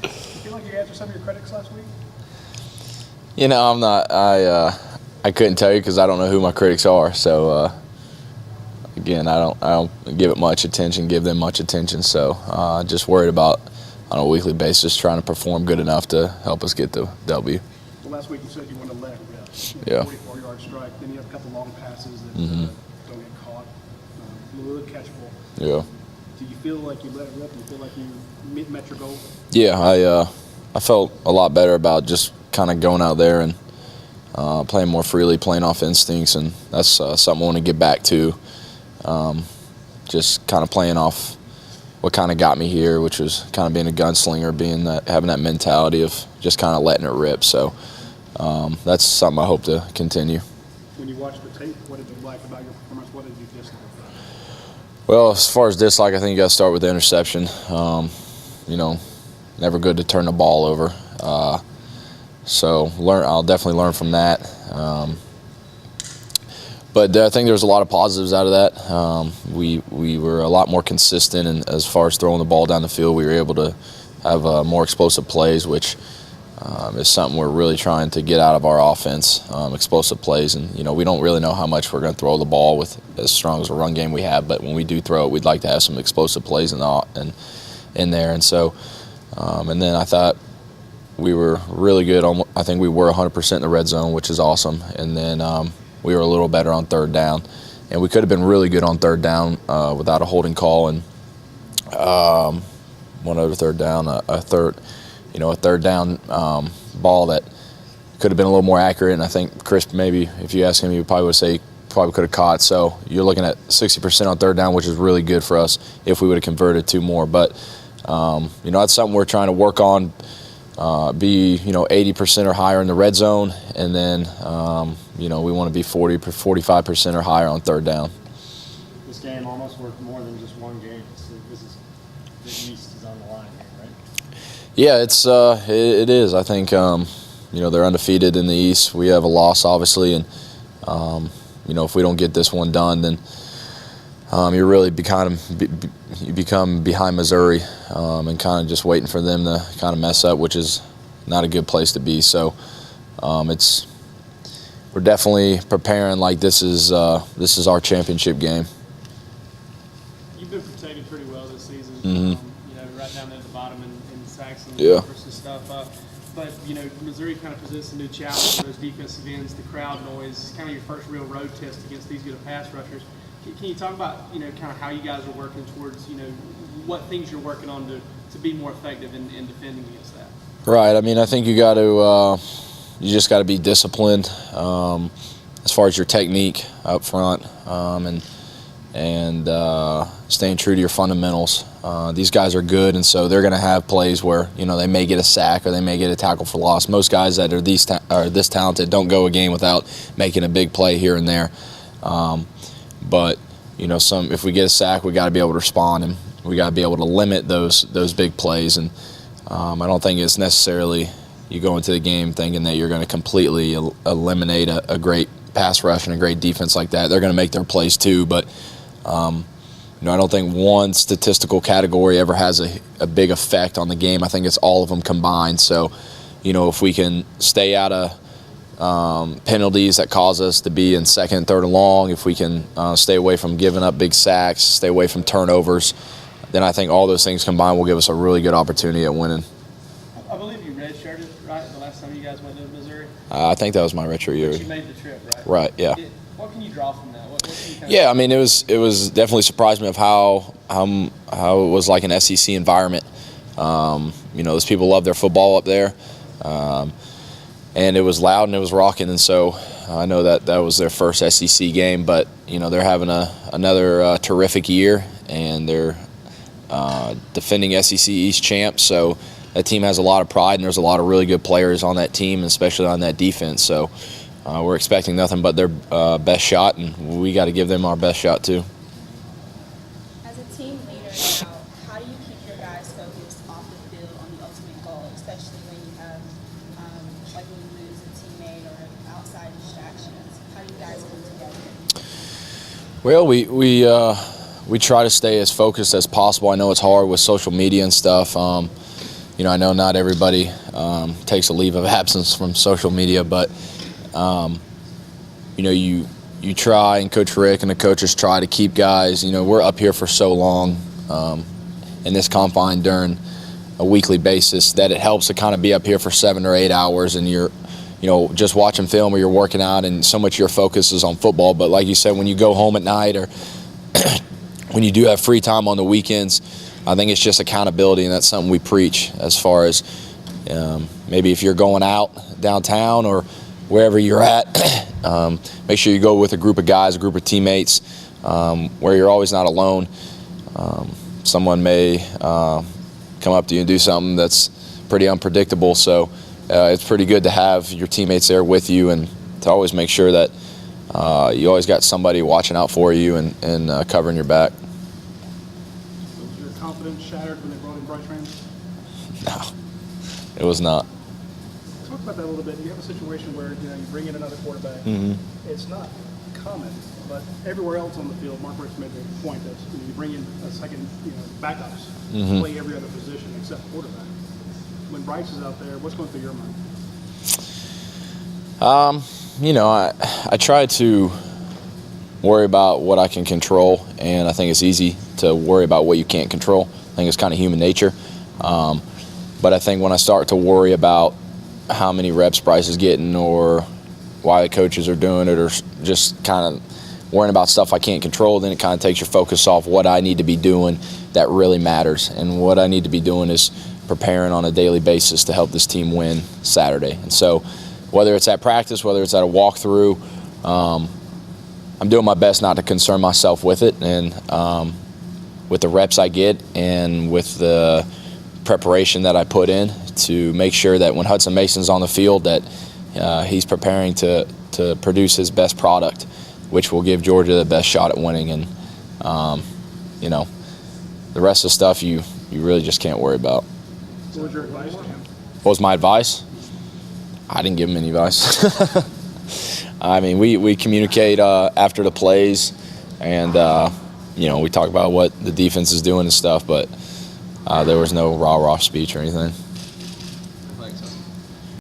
You feel like you answered some of your critics last week? You know, I'm not. I couldn't tell you because I don't know who my critics are. So again, I don't give it much attention. Give them much attention. So just worried about on a weekly basis trying to perform good enough to help us get the W. Well, last week you said you wanted to let it rip. Yeah. 44-yard strike. Then you have a couple long passes that don't get caught. A little catchable. Yeah. Do you feel like you let it rip? Do you feel like you met your goal? Yeah, I felt a lot better about just kind of going out there and playing more freely, playing off instincts, and that's something I want to get back to. Just kind of playing off what kind of got me here, which was kind of being a gunslinger, having that mentality of just kind of letting it rip. So that's something I hope to continue. When you watched the tape, what did you like about your performance? What did you dislike? Well, as far as dislike, I think you got to start with the interception. You know, never good to turn the ball over. So I'll definitely learn from that. But I think there's a lot of positives out of that. We were a lot more consistent, and as far as throwing the ball down the field, we were able to have more explosive plays, which is something we're really trying to get out of our offense, explosive plays. And, you know, we don't really know how much we're going to throw the ball with as strong as a run game we have, but when we do throw it, we'd like to have some explosive plays in there. And so, and then I thought we were really good. I think we were 100% in the red zone, which is awesome. And then we were a little better on third down. And we could have been really good on third down without a holding call. And one other third down, a third down ball that could have been a little more accurate. And I think Chris, maybe if you ask him, he probably would say probably could have caught. So you're looking at 60% on third down, which is really good for us if we would have converted two more. But you know, that's something we're trying to work on. Be 80% or higher in the red zone, and then we want to be 45% or higher on third down. This game almost worked more than just one game. So the East is on the line here, right? Yeah, it is. I think they're undefeated in the East. We have a loss, obviously, and if we don't get this one done, then you really become behind Missouri and kind of just waiting for them to kind of mess up, which is not a good place to be. So we're definitely preparing like this is our championship game. You've been protected pretty well this season. Mm-hmm. Right down there at the bottom in sacks and yeah. and stuff. But Missouri kind of presents a new challenge for those defensive ends. The crowd noise is kind of your first real road test against these good pass rushers. Can you talk about kind of how you guys are working towards what things you're working on to be more effective in defending against that? Right. I mean, I think you just got to be disciplined as far as your technique up front and staying true to your fundamentals. These guys are good, and so they're going to have plays where they may get a sack or they may get a tackle for loss. Most guys that are this talented don't go a game without making a big play here and there. But if we get a sack, we got to be able to respond, and we got to be able to limit those big plays. And I don't think it's necessarily you go into the game thinking that you're going to completely eliminate a great pass rush and a great defense like that. They're going to make their plays too, but I don't think one statistical category ever has a big effect on the game. I think it's all of them combined. So, if we can stay out of penalties that cause us to be in second, third, and long, if we can stay away from giving up big sacks, stay away from turnovers, then I think all those things combined will give us a really good opportunity at winning. I believe you redshirted, right, the last time you guys went to Missouri? I think that was my redshirt year. But you made the trip, right? Right, yeah. What can you draw from that? I mean, it was definitely surprised me of how it was like an SEC environment. Those people love their football up there. And it was loud and it was rocking, and so I know that was their first SEC game, but they're having another terrific year, and they're defending SEC East champs, so that team has a lot of pride, and there's a lot of really good players on that team, especially on that defense. So we're expecting nothing but their best shot, and we got to give them our best shot too. As a team leader now, how do you keep your guys focused off the field on the ultimate goal, especially when you have like when you lose a teammate or outside distractions? How do you guys come together? Well, we try to stay as focused as possible. I know it's hard with social media and stuff, I know not everybody takes a leave of absence from social media, but you try, and Coach Rick and the coaches try to keep guys. We're up here for so long in this confine during a weekly basis that it helps to kind of be up here for 7 or 8 hours, and you're just watching film or you're working out, and so much of your focus is on football. But like you said, when you go home at night or when you do have free time on the weekends, I think it's just accountability, and that's something we preach as far as maybe if you're going out downtown or wherever you're at, make sure you go with a group of guys, a group of teammates, where you're always not alone. Someone may come up to you and do something that's pretty unpredictable, so it's pretty good to have your teammates there with you, and to always make sure that you always got somebody watching out for you and covering your back. So was your confidence shattered when they brought in Bryce Rams? No, it was not. Talk about that a little bit. You have a situation where you bring in another quarterback. It's not common, but everywhere else on the field, Mark Rick's made the point that you bring in a second, backups to play every other position except quarterback. When Bryce is out there, what's going through your mind? I try to worry about what I can control, and I think it's easy to worry about what you can't control. I think it's kind of human nature. But I think when I start to worry about how many reps Bryce is getting or why the coaches are doing it, or just kind of worrying about stuff I can't control, then it kind of takes your focus off what I need to be doing that really matters. And what I need to be doing is preparing on a daily basis to help this team win Saturday. And so whether it's at practice, whether it's at a walkthrough, I'm doing my best not to concern myself with it, and with the reps I get and with the preparation that I put in to make sure that when Hutson Mason's on the field that he's preparing to produce his best product, which will give Georgia the best shot at winning. And the rest of the stuff you really just can't worry about. What was your advice to him? What was my advice? I didn't give him any advice. I mean, we communicate after the plays, and we talk about what the defense is doing and stuff, but there was no rah-rah speech or anything.